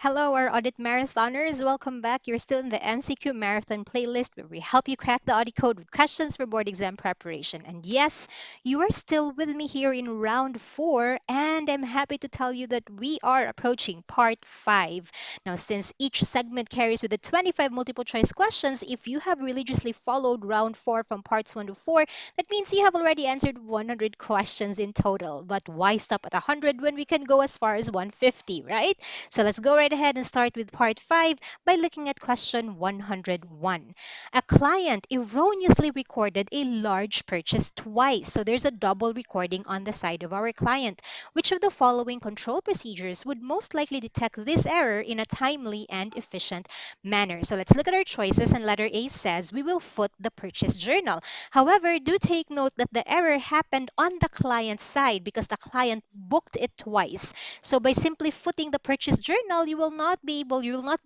Hello, our audit marathoners. Welcome back. You're still in the MCQ Marathon playlist where we help you crack the audit code with questions for board exam preparation. And yes, you are still with me here in round four, and I'm happy to tell you that we are approaching part five. Now, since each segment carries with it 25 multiple choice questions, if you have religiously followed round four from parts one to four, that means you have already answered 100 questions in total. But why stop at 100 when we can go as far as 150, right? So let's go right ahead and start with part 5 by looking at question 101. A client erroneously recorded a large purchase twice. So there's a double recording on the side of our client. Which of the following control procedures would most likely detect this error in a timely and efficient manner? So let's look at our choices, and letter A says we will foot the purchase journal. However, do take note that the error happened on the client's side because the client booked it twice. So by simply footing the purchase journal, you will not be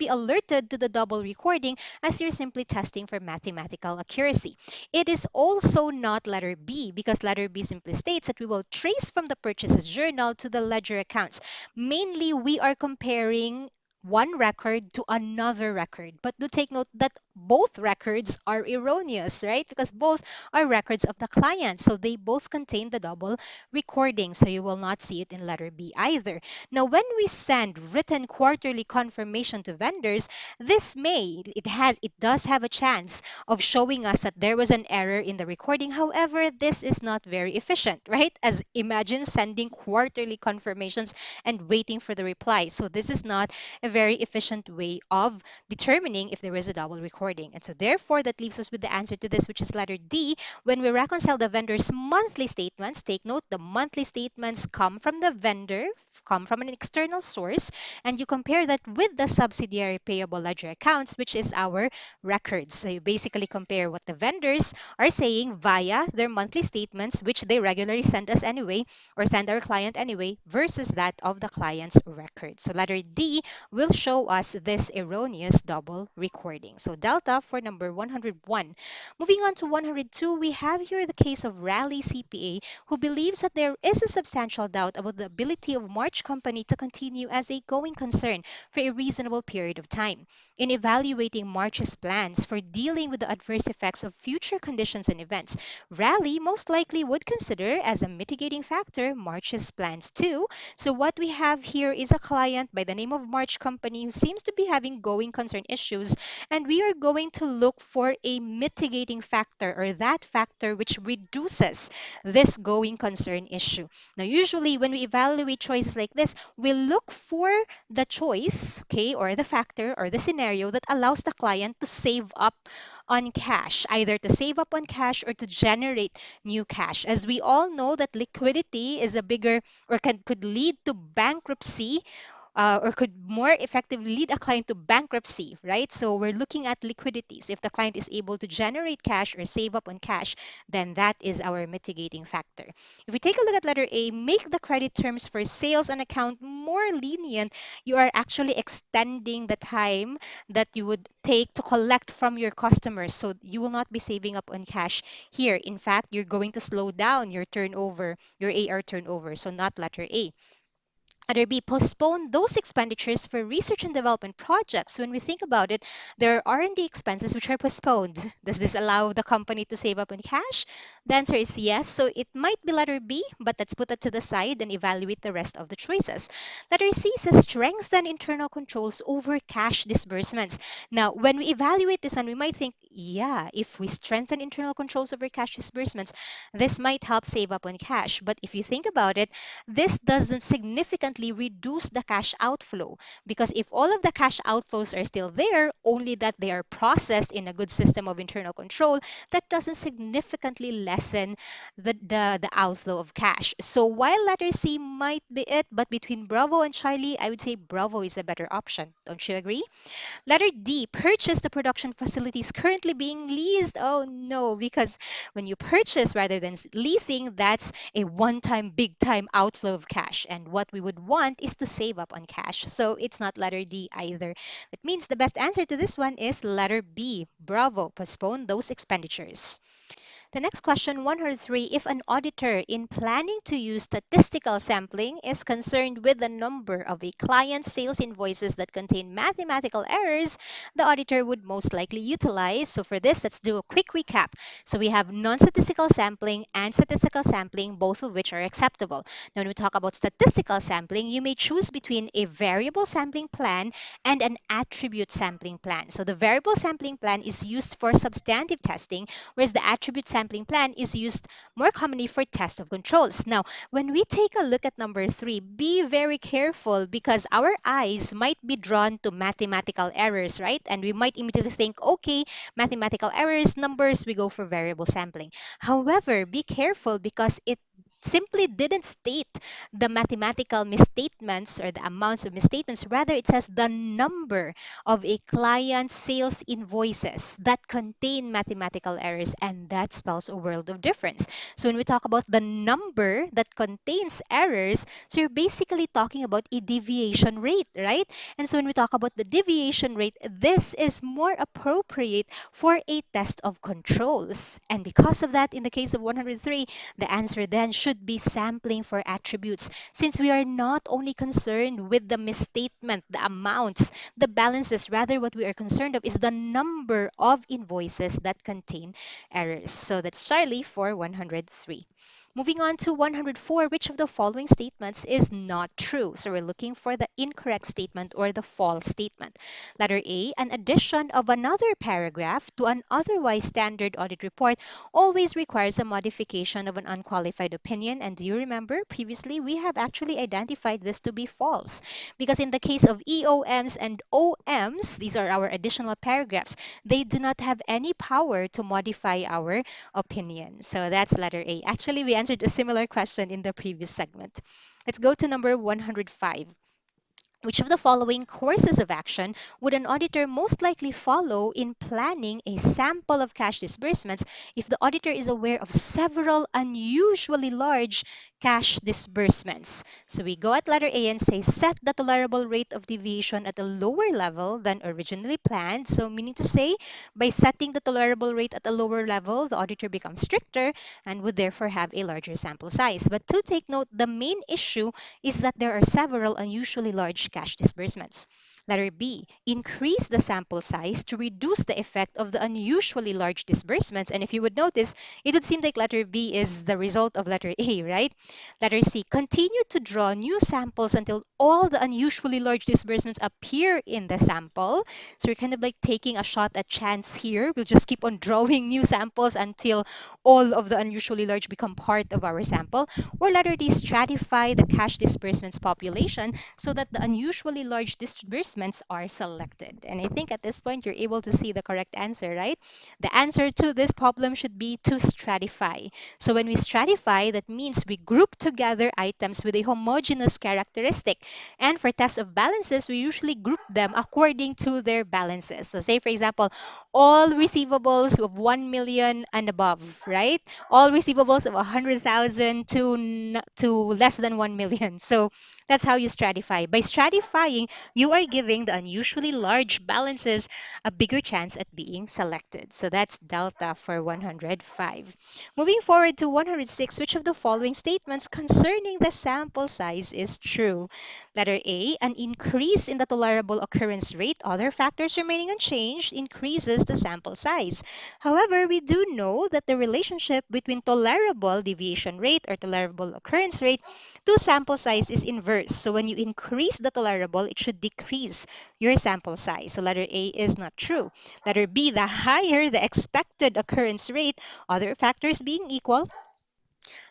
alerted to the double recording as you're simply testing for mathematical accuracy. It is also not letter B because letter B simply states that we will trace from the purchases journal to the ledger accounts. Mainly, we are comparing one record to another record. But do take note that both records are erroneous, right? Because both are records of the client. So they both contain the double recording. So you will not see it in letter B either. Now, when we send written quarterly confirmation to vendors, it does have a chance of showing us that there was an error in the recording. However, this is not very efficient, right? As imagine sending quarterly confirmations and waiting for the reply. So this is not a very efficient way of determining if there is a double recording. And so therefore, that leaves us with the answer to this, which is letter D. When we reconcile the vendor's monthly statements, take note the monthly statements come from the vendor, come from an external source, and you compare that with the subsidiary payable ledger accounts, which is our records. So you basically compare what the vendors are saying via their monthly statements, which they regularly send us anyway, or send our client anyway, versus that of the client's record. So letter D will show us this erroneous double recording. So delta for number 101. Moving on to 102, we have here the case of Raleigh CPA, who believes that there is a substantial doubt about the ability of March Company to continue as a going concern for a reasonable period of time. In evaluating March's plans for dealing with the adverse effects of future conditions and events, Raleigh most likely would consider as a mitigating factor March's plans too. So what we have here is a client by the name of March Company who seems to be having going concern issues, and we are going to look for a mitigating factor, or that factor which reduces this going concern issue. Now, usually when we evaluate choices like this, we look for the choice, okay, or the factor or the scenario that allows the client to save up on cash, either to save up on cash or to generate new cash. As we all know that liquidity is a bigger, or could lead to bankruptcy, or could more effectively lead a client to bankruptcy, right? So we're looking at liquidities. If the client is able to generate cash or save up on cash, then that is our mitigating factor. If we take a look at letter A, make the credit terms for sales on account more lenient, you are actually extending the time that you would take to collect from your customers. So you will not be saving up on cash here. In fact, you're going to slow down your turnover, your AR turnover. So not letter A. Other B, postpone those expenditures for research and development projects. When we think about it, there are R&D expenses which are postponed. Does this allow the company to save up on cash? The answer is yes. So it might be letter B, but let's put that to the side and evaluate the rest of the choices. Letter C says strengthen internal controls over cash disbursements. Now, when we evaluate this one, we might think, yeah, if we strengthen internal controls over cash disbursements, this might help save up on cash. But if you think about it, this doesn't significantly reduce the cash outflow, because if all of the cash outflows are still there, only that they are processed in a good system of internal control, that doesn't significantly lessen the outflow of cash. So while letter C might be it, but between Bravo and Charlie, I would say Bravo is a better option. Don't you agree? Letter D, purchase the production facilities currently being leased. Oh no, because when you purchase rather than leasing, that's a one-time, big-time outflow of cash. And what we would want is to save up on cash. So it's not letter D either. That means the best answer to this one is letter B. Bravo, postpone those expenditures. The next question, 103. If an auditor in planning to use statistical sampling is concerned with the number of a client's sales invoices that contain mathematical errors, the auditor would most likely utilize. So for this, let's do a quick recap. So we have non-statistical sampling and statistical sampling, both of which are acceptable. Now, when we talk about statistical sampling, you may choose between a variable sampling plan and an attribute sampling plan. So the variable sampling plan is used for substantive testing, whereas the attribute sampling plan is used more commonly for test of controls. Now, when we take a look at number three, be very careful because our eyes might be drawn to mathematical errors, right? And we might immediately think, okay, mathematical errors, numbers, we go for variable sampling. However, be careful because it simply didn't state the mathematical misstatements or the amounts of misstatements. Rather, it says the number of a client's sales invoices that contain mathematical errors, and that spells a world of difference. So when we talk about the number that contains errors, so you're basically talking about a deviation rate, right? And so when we talk about the deviation rate, this is more appropriate for a test of controls. And because of that, in the case of 103, the answer then should be sampling for attributes, since we are not only concerned with the misstatement, the amounts, the balances. Rather, what we are concerned of is the number of invoices that contain errors. So that's Charlie for 103. Moving on to 104, which of the following statements is not true? So we're looking for the incorrect statement or the false statement. Letter A, an addition of another paragraph to an otherwise standard audit report always requires a modification of an unqualified opinion. And do you remember previously we have actually identified this to be false? Because in the case of EOMs and OMs, these are our additional paragraphs, they do not have any power to modify our opinion. So that's letter A. Actually, we answered a similar question in the previous segment. Let's go to number 105. Which of the following courses of action would an auditor most likely follow in planning a sample of cash disbursements if the auditor is aware of several unusually large cash disbursements? So we go at letter A and say set the tolerable rate of deviation at a lower level than originally planned. So meaning to say, by setting the tolerable rate at a lower level, the auditor becomes stricter and would therefore have a larger sample size. But to take note, the main issue is that there are several unusually large cash disbursements. Letter B, increase the sample size to reduce the effect of the unusually large disbursements. And if you would notice, it would seem like letter B is the result of letter A, right? Letter C, continue to draw new samples until all the unusually large disbursements appear in the sample. So you're kind of like taking a shot at chance here. We'll just keep on drawing new samples until all of the unusually large become part of our sample. Or letter D, stratify the cash disbursements population so that the unusually large disbursements are selected. And I think at this point you're able to see the correct answer, right? The answer to this problem should be to stratify. So when we stratify, that means we group together items with a homogeneous characteristic. And for test of balances, we usually group them according to their balances. So say, for example, all receivables of 1 million and above, right? All receivables of 100,000 to less than 1 million. So that's how you stratify. By stratifying, you are giving the unusually large balances a bigger chance at being selected. So that's delta for 105. Moving forward to 106, which of the following statements concerning the sample size is true? Letter A, an increase in the tolerable occurrence rate, other factors remaining unchanged, increases the sample size. However, we do know that the relationship between tolerable deviation rate or tolerable occurrence rate to sample size is inverse. So when you increase the tolerable, it should decrease your sample size. So letter A is not true. Letter B, the higher the expected occurrence rate, other factors being equal,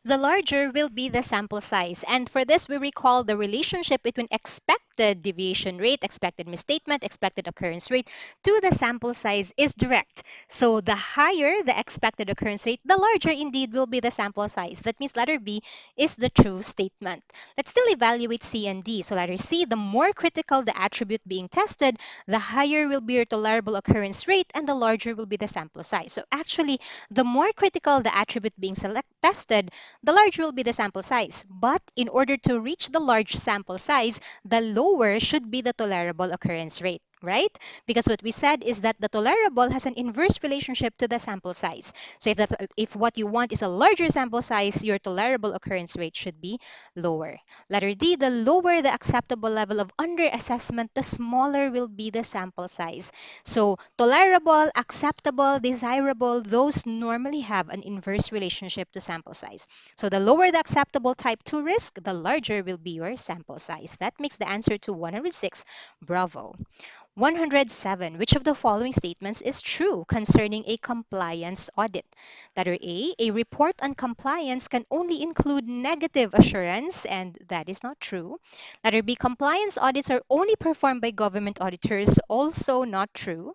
the larger will be the sample size. And for this, we recall the relationship between expected deviation rate, expected misstatement, expected occurrence rate to the sample size is direct. So the higher the expected occurrence rate, the larger indeed will be the sample size. That means letter B is the true statement. Let's still evaluate C and D. So letter C, the more critical the attribute being tested, the higher will be your tolerable occurrence rate and the larger will be the sample size. So actually, the more critical the attribute being tested, the larger will be the sample size. But in order to reach the large sample size, the lower should be the tolerable occurrence rate. right? Because what we said is that the tolerable has an inverse relationship to the sample size. So if what you want is a larger sample size, your tolerable occurrence rate should be lower. Letter D, the lower the acceptable level of underassessment, the smaller will be the sample size. So tolerable, acceptable, desirable, those normally have an inverse relationship to sample size. So the lower the acceptable type 2 risk, the larger will be your sample size. That makes the answer to 106. Bravo. 107. Which of the following statements is true concerning a compliance audit? Letter A report on compliance can only include negative assurance, and that is not true. Letter B, compliance audits are only performed by government auditors, also not true.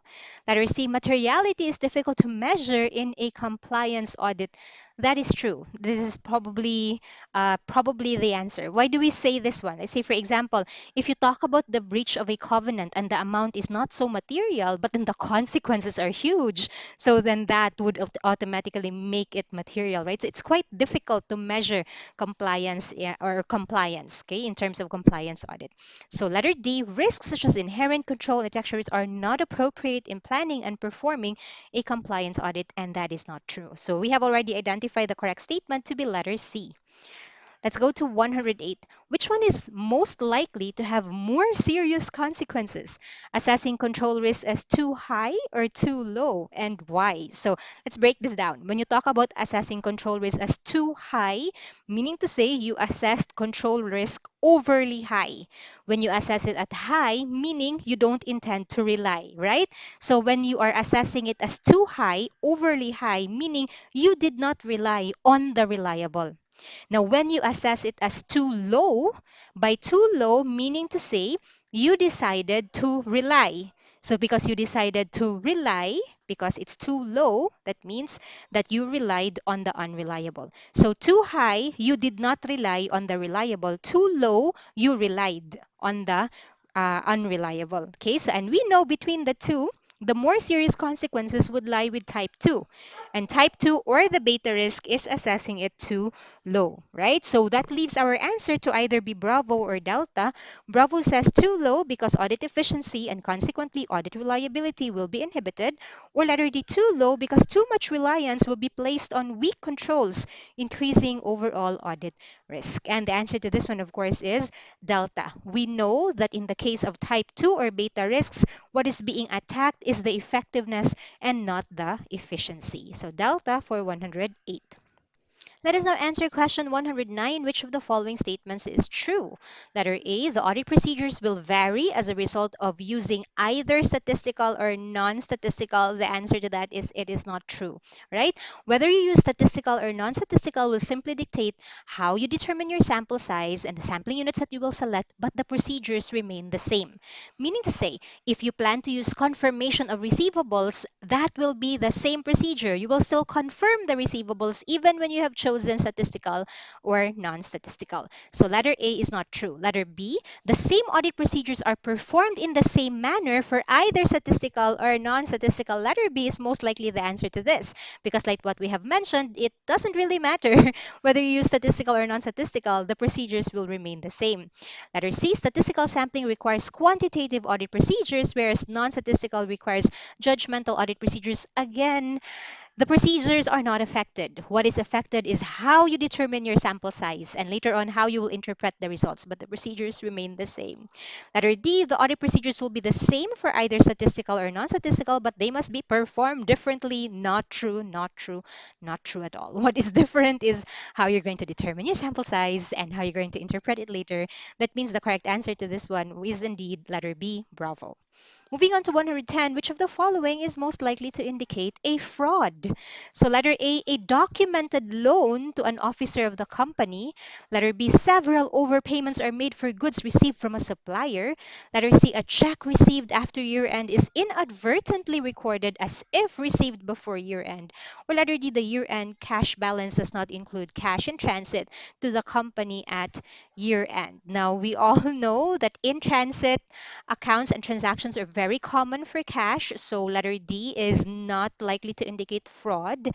Letter C, materiality is difficult to measure in a compliance audit. That is true. This is probably the answer. Why do we say this one? Let's say, for example, if you talk about the breach of a covenant and the amount is not so material, but then the consequences are huge, so then that would automatically make it material, right? So it's quite difficult to measure compliance or compliance, okay, in terms of compliance audit. So letter D, risks such as inherent control and textures are not appropriate in planning and performing a compliance audit, and that is not true. So we have already identified the correct statement to be letter C. Let's go to 108. Which one is most likely to have more serious consequences? Assessing control risk as too high or too low, and why? So let's break this down. When you talk about assessing control risk as too high, meaning to say you assessed control risk overly high. When you assess it at high, meaning you don't intend to rely, right? So when you are assessing it as too high, overly high, meaning you did not rely on the reliable. Now, when you assess it as too low, by too low, meaning to say you decided to rely. So, because you decided to rely, because it's too low, that means that you relied on the unreliable. So, too high, you did not rely on the reliable. Too low, you relied on the unreliable. Okay, so and we know between the two, the more serious consequences would lie with type 2. And type 2 or the beta risk is assessing it too low, right? So that leaves our answer to either be Bravo or Delta. Bravo says too low because audit efficiency and consequently audit reliability will be inhibited, or letter D, too low because too much reliance will be placed on weak controls, increasing overall audit risk. And the answer to this one, of course, is Delta. We know that in the case of type 2 or beta risks, what is being attacked is the effectiveness and not the efficiency. So Delta for 108. Let us now answer question 109. Which of the following statements is true? Letter A, the audit procedures will vary as a result of using either statistical or non-statistical. The answer to that is it is not true, right? Whether you use statistical or non-statistical will simply dictate how you determine your sample size and the sampling units that you will select, but the procedures remain the same. Meaning to say, if you plan to use confirmation of receivables, that will be the same procedure. You will still confirm the receivables even when you have chosen statistical or non-statistical. So letter A is not true. Letter B, the same audit procedures are performed in the same manner for either statistical or non-statistical. Letter B is most likely the answer to this because like what we have mentioned, it doesn't really matter whether you use statistical or non-statistical, the procedures will remain the same. Letter C, statistical sampling requires quantitative audit procedures, whereas non-statistical requires judgmental audit procedures. Again, the procedures are not affected. What is affected is how you determine your sample size and later on how you will interpret the results, but the procedures remain the same. Letter D, the audit procedures will be the same for either statistical or non-statistical, but they must be performed differently. Not true, not true, not true at all. What is different is how you're going to determine your sample size and how you're going to interpret it later. That means the correct answer to this one is indeed letter B, bravo. Moving on to 110, which of the following is most likely to indicate a fraud? So letter A documented loan to an officer of the company. Letter B, several overpayments are made for goods received from a supplier. Letter C, a check received after year end is inadvertently recorded as if received before year end. Or letter D, the year end cash balance does not include cash in transit to the company at year end. Now, we all know that in transit accounts and transactions transactions are very common for cash, so letter D is not likely to indicate fraud.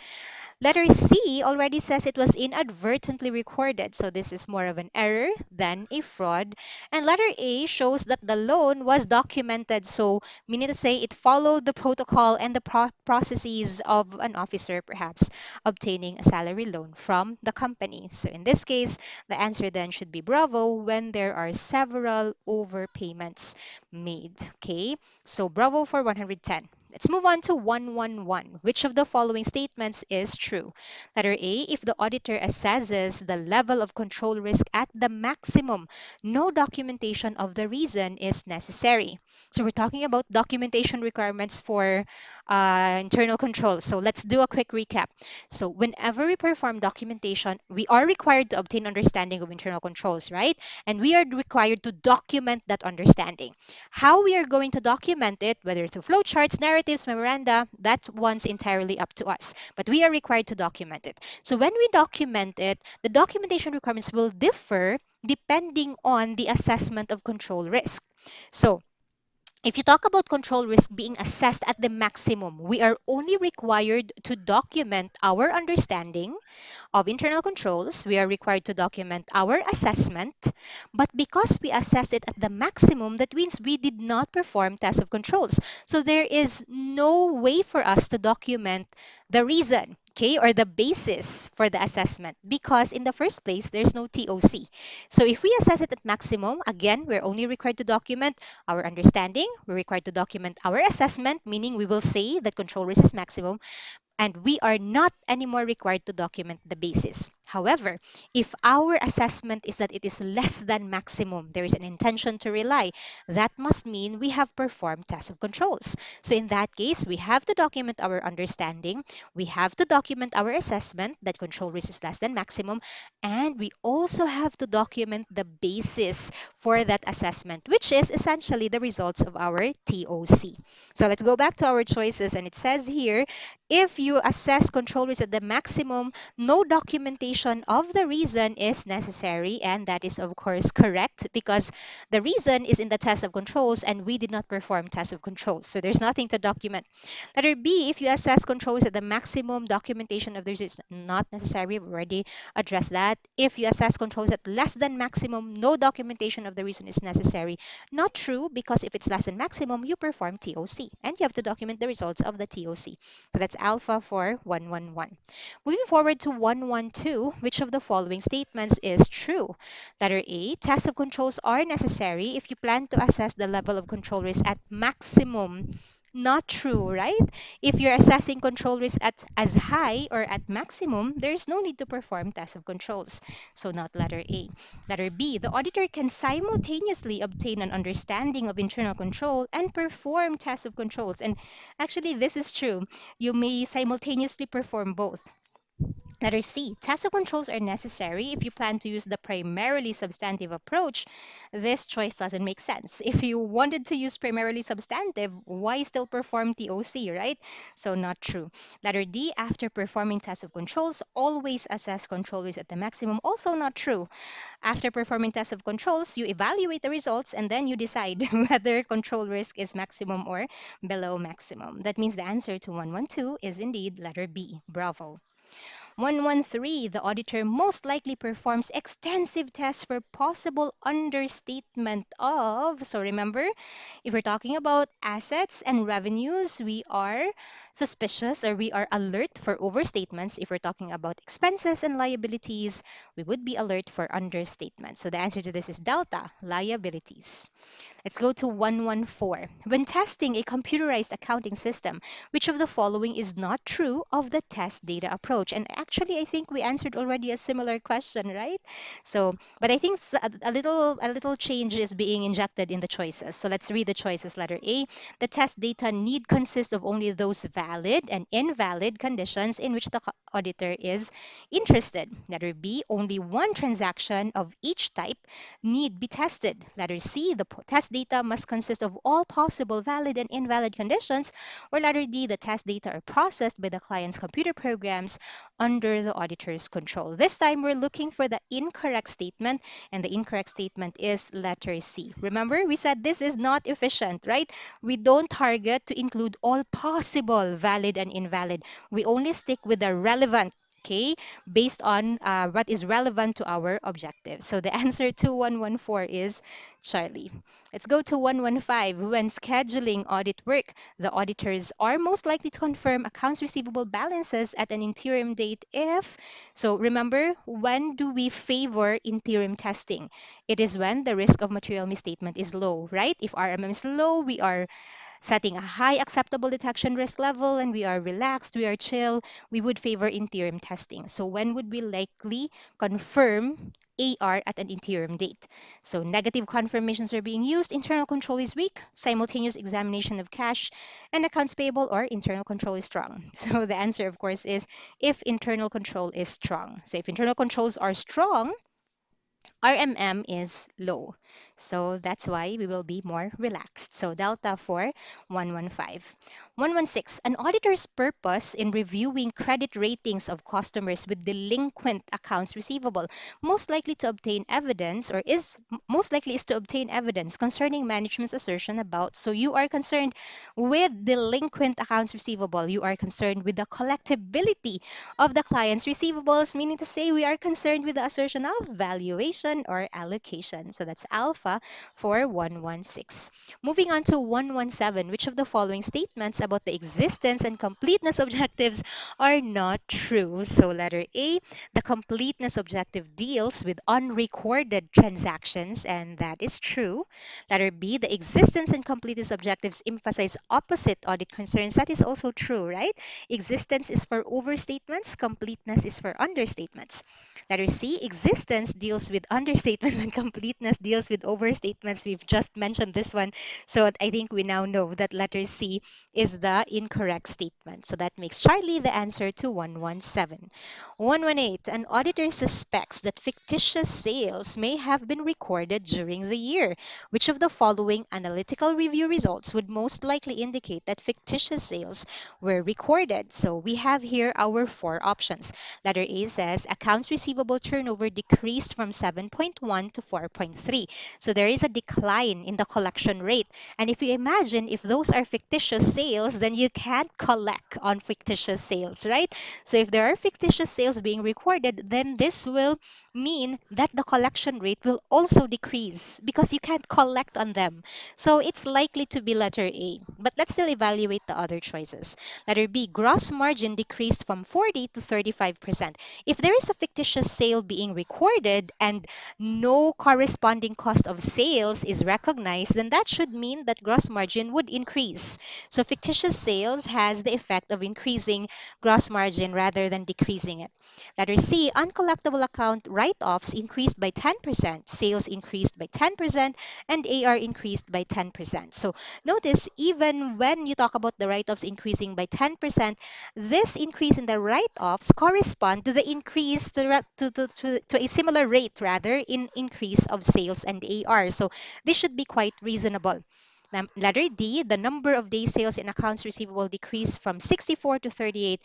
Letter C already says it was inadvertently recorded, so this is more of an error than a fraud. And letter A shows that the loan was documented, so meaning to say it followed the protocol and the processes of an officer, perhaps obtaining a salary loan from the company. So in this case, the answer then should be bravo when there are several overpayments made. Okay, so bravo for 110. Let's move on to 111. Which of the following statements is true? Letter A, if the auditor assesses the level of control risk at the maximum, no documentation of the reason is necessary. So we're talking about documentation requirements for internal controls. So let's do a quick recap. So whenever we perform documentation, we are required to obtain understanding of internal controls, right? And we are required to document that understanding. How we are going to document it, whether through flowcharts, narratives, memoranda, that's once entirely up to us. But we are required to document it. So when we document it, the documentation requirements will differ depending on the assessment of control risk. So if you talk about control risk being assessed at the maximum, we are only required to document our understanding of internal controls. We are required to document our assessment, but because we assess it at the maximum, that means we did not perform tests of controls. So there is no way for us to document the reason, okay, or the basis for the assessment because in the first place, there's no TOC. So if we assess it at maximum, again, we're only required to document our understanding. We're required to document our assessment, meaning we will say that control risk is maximum, and we are not anymore required to document the basis. However, if our assessment is that it is less than maximum, there is an intention to rely, that must mean we have performed tests of controls. So in that case, we have to document our understanding, we have to document our assessment that control risk is less than maximum, and we also have to document the basis for that assessment, which is essentially the results of our TOC. So let's go back to our choices, and it says here, if you assess control risk at the maximum, no documentation of the reason is necessary. And that is, of course, correct because the reason is in the test of controls and we did not perform test of controls. So there's nothing to document. Letter B, if you assess controls at the maximum, documentation of the reason is not necessary. We've already addressed that. If you assess controls at less than maximum, no documentation of the reason is necessary. Not true because if it's less than maximum, you perform TOC and you have to document the results of the TOC. So that's alpha for 111. Moving forward to 112, which of the following statements is true? Letter A, tests of controls are necessary if you plan to assess the level of control risk at maximum. Not true, right? If you're assessing control risk at as high or at maximum, there's no need to perform tests of controls. So not letter A. Letter B, the auditor can simultaneously obtain an understanding of internal control and perform tests of controls. And actually, this is true. You may simultaneously perform both. Letter C, tests of controls are necessary if you plan to use the primarily substantive approach. This choice doesn't make sense. If you wanted to use primarily substantive, why still perform TOC, right? So not true. Letter D, after performing tests of controls, always assess control risk at the maximum. Also not true. After performing tests of controls, you evaluate the results and then you decide whether control risk is maximum or below maximum. That means the answer to 112 is indeed letter B. Bravo. 113, the auditor most likely performs extensive tests for possible understatement of. So remember, if we're talking about assets and revenues, we are suspicious or we are alert for overstatements. If we're talking about expenses and liabilities, we would be alert for understatement. So the answer to this is delta, liabilities. Let's go to 114. When testing a computerized accounting system, which of the following is not true of the test data approach? And actually, I think we answered already a similar question, right? So, but I think a little change is being injected in the choices. So let's read the choices. Letter A, the test data need consist of only those valid and invalid conditions in which the auditor is interested. Letter B, only one transaction of each type need be tested. Letter C, the test test data must consist of all possible valid and invalid conditions, or letter D, the test data are processed by the client's computer programs under the auditor's control. This time we're looking for the incorrect statement, and the incorrect statement is letter C. Remember, we said this is not efficient, right? We don't target to include all possible valid and invalid. We only stick with the relevant, okay, based on what is relevant to our objective. So the answer to 114 is Charlie. Let's go to 115. When scheduling audit work, the auditors are most likely to confirm accounts receivable balances at an interim date if, so remember, when do we favor interim testing? It is when the risk of material misstatement is low, right? If RMM is low, we are setting a high acceptable detection risk level and we are relaxed, we are chill, we would favor interim testing. So when would we likely confirm AR at an interim date? So negative confirmations are being used, internal control is weak, simultaneous examination of cash and accounts payable, or internal control is strong. So the answer, of course, is if internal control is strong. So if internal controls are strong, RMM is low. So that's why we will be more relaxed. So delta for 115. 116. An auditor's purpose in reviewing credit ratings of customers with delinquent accounts receivable most likely to obtain evidence or is most likely is to obtain evidence concerning management's assertion about, so you are concerned with delinquent accounts receivable, you are concerned with the collectibility of the client's receivables, meaning to say we are concerned with the assertion of valuation or allocation. So that's alpha for 116. Moving on to 117, which of the following statements about the existence and completeness objectives are not true? So letter A, the completeness objective deals with unrecorded transactions, and that is true. Letter B, the existence and completeness objectives emphasize opposite audit concerns. That is also true, right? Existence is for overstatements, completeness is for understatements. Letter C, existence deals with understatements and completeness deals with overstatements. We've just mentioned this one. So I think we now know that letter C is the incorrect statement. So that makes Charlie the answer to 117. 118, an auditor suspects that fictitious sales may have been recorded during the year. Which of the following analytical review results would most likely indicate that fictitious sales were recorded? So we have here our four options. Letter A says accounts receivable turnover decreased from 7.1 to 4.3. So there is a decline in the collection rate. And if you imagine if those are fictitious sales, then you can't collect on fictitious sales, right? So if there are fictitious sales being recorded, then this will mean that the collection rate will also decrease because you can't collect on them. So it's likely to be letter A. But let's still evaluate the other choices. Letter B, gross margin decreased from 40 to 35%. If there is a fictitious sale being recorded and no corresponding cost of sales is recognized, then that should mean that gross margin would increase. So fictitious sales has the effect of increasing gross margin rather than decreasing it. Letter C, uncollectible account write-offs increased by 10%, sales increased by 10%, and AR increased by 10%. So notice, even when you talk about the write-offs increasing by 10%, this increase in the write-offs correspond to the increase to a similar rate rather in increase of sales and AR. So this should be quite reasonable. Letter D, the number of days sales in accounts receivable decreased from 64 to 38.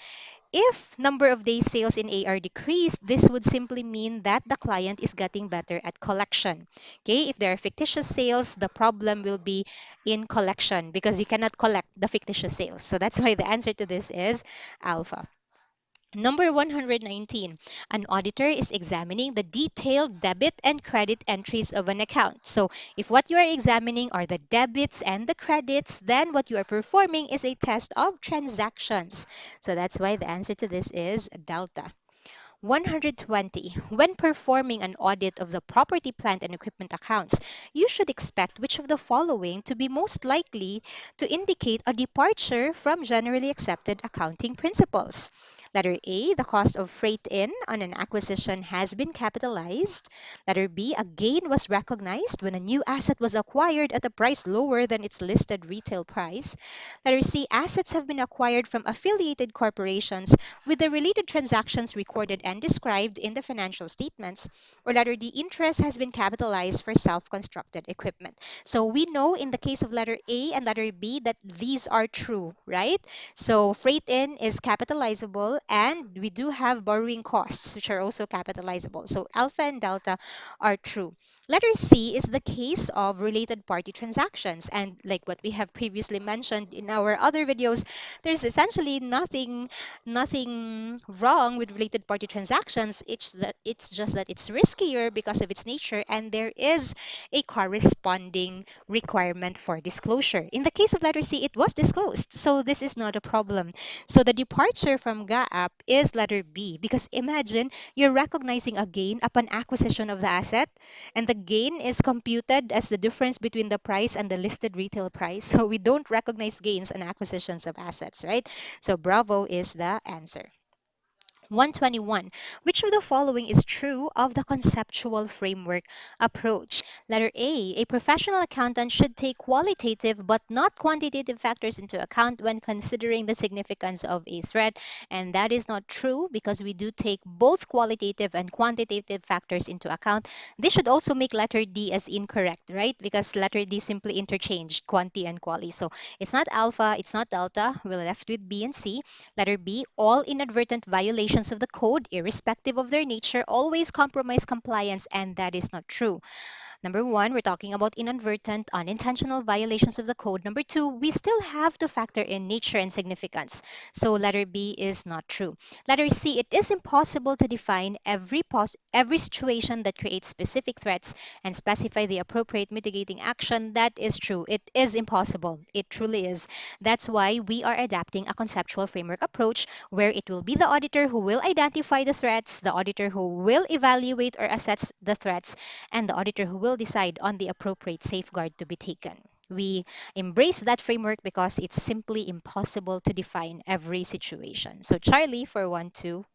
If number of days sales in AR decreased, this would simply mean that the client is getting better at collection. Okay, if there are fictitious sales, the problem will be in collection because you cannot collect the fictitious sales. So that's why the answer to this is alpha. Number 119, an auditor is examining the detailed debit and credit entries of an account. So, if what you are examining are the debits and the credits, then what you are performing is a test of transactions. So, that's why the answer to this is delta. 120. When performing an audit of the property, plant, and equipment accounts, you should expect which of the following to be most likely to indicate a departure from generally accepted accounting principles. Letter A, the cost of freight in on an acquisition has been capitalized. Letter B, a gain was recognized when a new asset was acquired at a price lower than its listed retail price. Letter C, assets have been acquired from affiliated corporations with the related transactions recorded and described in the financial statements. Or letter D, interest has been capitalized for self-constructed equipment. So we know in the case of letter A and letter B that these are true, right? So freight in is capitalizable, and we do have borrowing costs, which are also capitalizable. So alpha and delta are true. Letter C is the case of related party transactions. And like what we have previously mentioned in our other videos, there's essentially nothing wrong with related party transactions. It's just that it's riskier because of its nature, and there is a corresponding requirement for disclosure. In the case of letter C, it was disclosed, so this is not a problem. So the departure from GAAP is letter B, because imagine you're recognizing a gain upon acquisition of the asset, and the gain is computed as the difference between the price and the listed retail price. So we don't recognize gains on acquisitions of assets, right? So bravo is the answer. 121. Which of the following is true of the conceptual framework approach? Letter A professional accountant should take qualitative but not quantitative factors into account when considering the significance of a threat. And that is not true, because we do take both qualitative and quantitative factors into account. This should also make letter D as incorrect, right? Because letter D simply interchanged quanti and quali. So it's not alpha, it's not delta. We're left with B and C. Letter B, all inadvertent violations of the code, irrespective of their nature, always compromise compliance, and that is not true. Number one, we're talking about inadvertent, unintentional violations of the code. Number two, we still have to factor in nature and significance. So letter B is not true. Letter C, it is impossible to define every situation that creates specific threats and specify the appropriate mitigating action. That is true. It is impossible. It truly is. That's why we are adapting a conceptual framework approach where it will be the auditor who will identify the threats, the auditor who will evaluate or assess the threats, and the auditor who will decide on the appropriate safeguard to be taken. We embrace that framework because it's simply impossible to define every situation. So, Charlie for 121.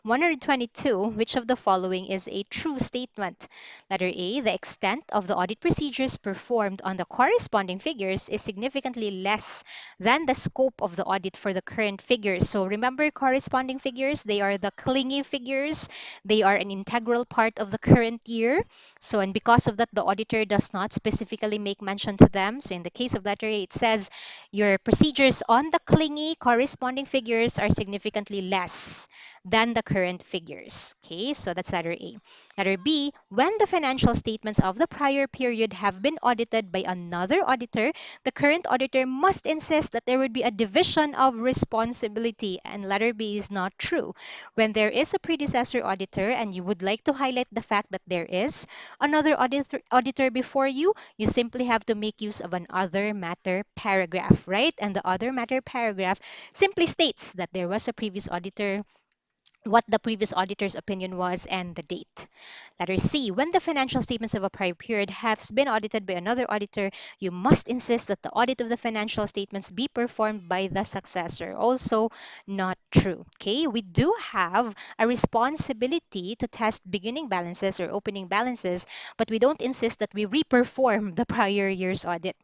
122, which of the following is a true statement? Letter A, the extent of the audit procedures performed on the corresponding figures is significantly less than the scope of the audit for the current figures. So remember, corresponding figures, they are the clingy figures. They are an integral part of the current year. So, and because of that, the auditor does not specifically make mention to them. So in the case of letter A, it says your procedures on the clingy corresponding figures are significantly less than the current figures. Okay, so that's letter A. Letter B, when the financial statements of the prior period have been audited by another auditor, the current auditor must insist that there would be a division of responsibility. And letter B is not true. When there is a predecessor auditor and you would like to highlight the fact that there is another auditor before you simply have to make use of an other matter paragraph, right? And the other matter paragraph simply states that there was a previous auditor, what the previous auditor's opinion was, and the date. Letter C, when the financial statements of a prior period has been audited by another auditor, you must insist that the audit of the financial statements be performed by the successor. Also not true. Okay, we do have a responsibility to test beginning balances or opening balances, but we don't insist that we reperform the prior year's audit.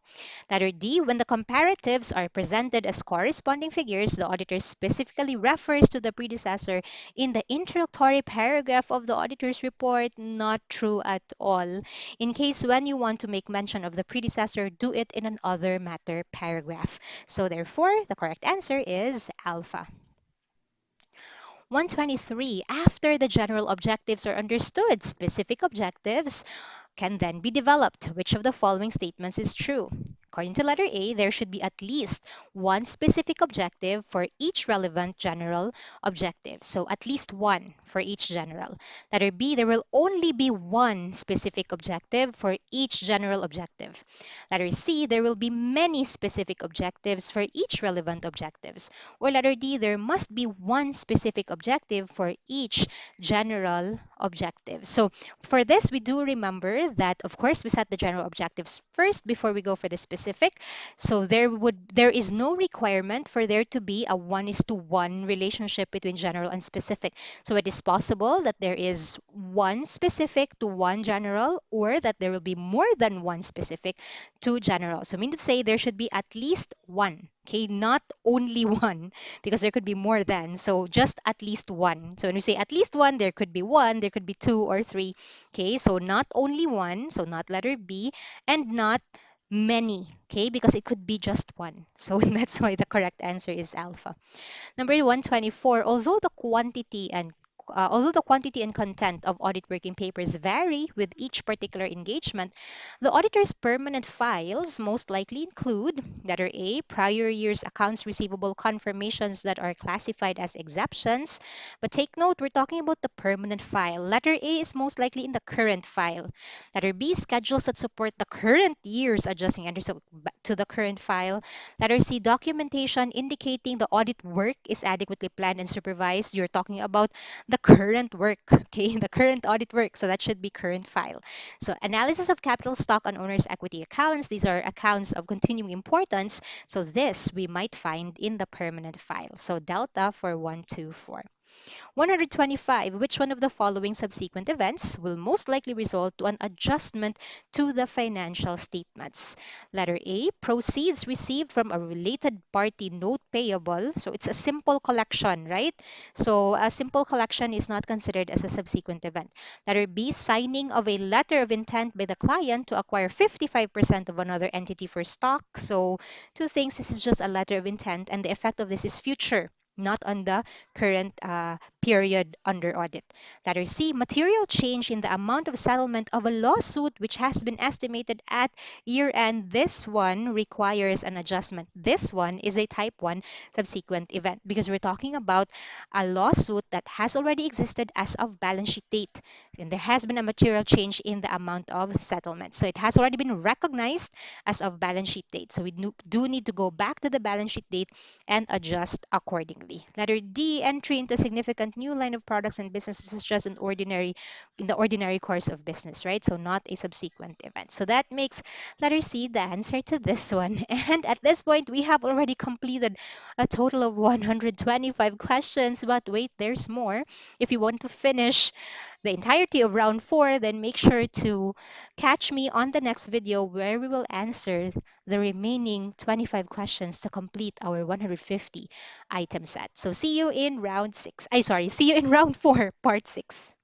Letter D, when the comparatives are presented as corresponding figures, the auditor specifically refers to the predecessor in the introductory paragraph of the auditor's report. Not true at all. In case when you want to make mention of the predecessor, do it in an other matter paragraph. So therefore, the correct answer is alpha. 123. After the general objectives are understood, specific objectives can then be developed. Which of the following statements is true? According to letter A, there should be at least one specific objective for each relevant general objective. So at least one for each general. Letter B, there will only be one specific objective for each general objective. Letter C, there will be many specific objectives for each relevant objectives. Or letter D, there must be one specific objective for each general objective. So for this, we do remember that, of course, we set the general objectives first before we go for the specific specific. So there is no requirement for there to be a 1:1 relationship between general and specific. So it is possible that there is one specific to one general, or that there will be more than one specific to general. So mean to say there should be at least one, okay, not only one, because there could be more than. So just at least one. So when we say at least one, there could be two or three. Okay, so not only one, so not letter B, and not many, okay, because it could be just one. So that's why the correct answer is alpha. Number 124, although the quantity and content of audit working papers vary with each particular engagement, the auditor's permanent files most likely include letter A, prior year's accounts receivable confirmations that are classified as exceptions. But take note, we're talking about the permanent file. Letter A is most likely in the current file. Letter B, schedules that support the current year's adjusting entries, so to the current file. Letter C, documentation indicating the audit work is adequately planned and supervised. You're talking about the current work, okay? The current audit work. So that should be current file. So analysis of capital stock on owner's equity accounts. These are accounts of continuing importance. So this we might find in the permanent file. So delta for 124. 125. Which one of the following subsequent events will most likely result to an adjustment to the financial statements? Letter A, proceeds received from a related party note payable. So it's a simple collection, right? So a simple collection is not considered as a subsequent event. Letter B, signing of a letter of intent by the client to acquire 55% of another entity for stock. So two things, this is just a letter of intent, and the effect of this is future, not on the current period under audit. Letter C, material change in the amount of settlement of a lawsuit which has been estimated at year end. This one requires an adjustment. This one is a type 1 subsequent event because we're talking about a lawsuit that has already existed as of balance sheet date. And there has been a material change in the amount of settlement. So it has already been recognized as of balance sheet date. So we do need to go back to the balance sheet date and adjust accordingly. Letter D, entry into significant new line of products and businesses is just in the ordinary course of business, right? So not a subsequent event. So that makes letter C the answer to this one. And at this point, we have already completed a total of 125 questions. But wait, there's more. If you want to finish the entirety of round 4, then make sure to catch me on the next video where we will answer the remaining 25 questions to complete our 150 item set. So see you in round 6. See you in round 4, part 6.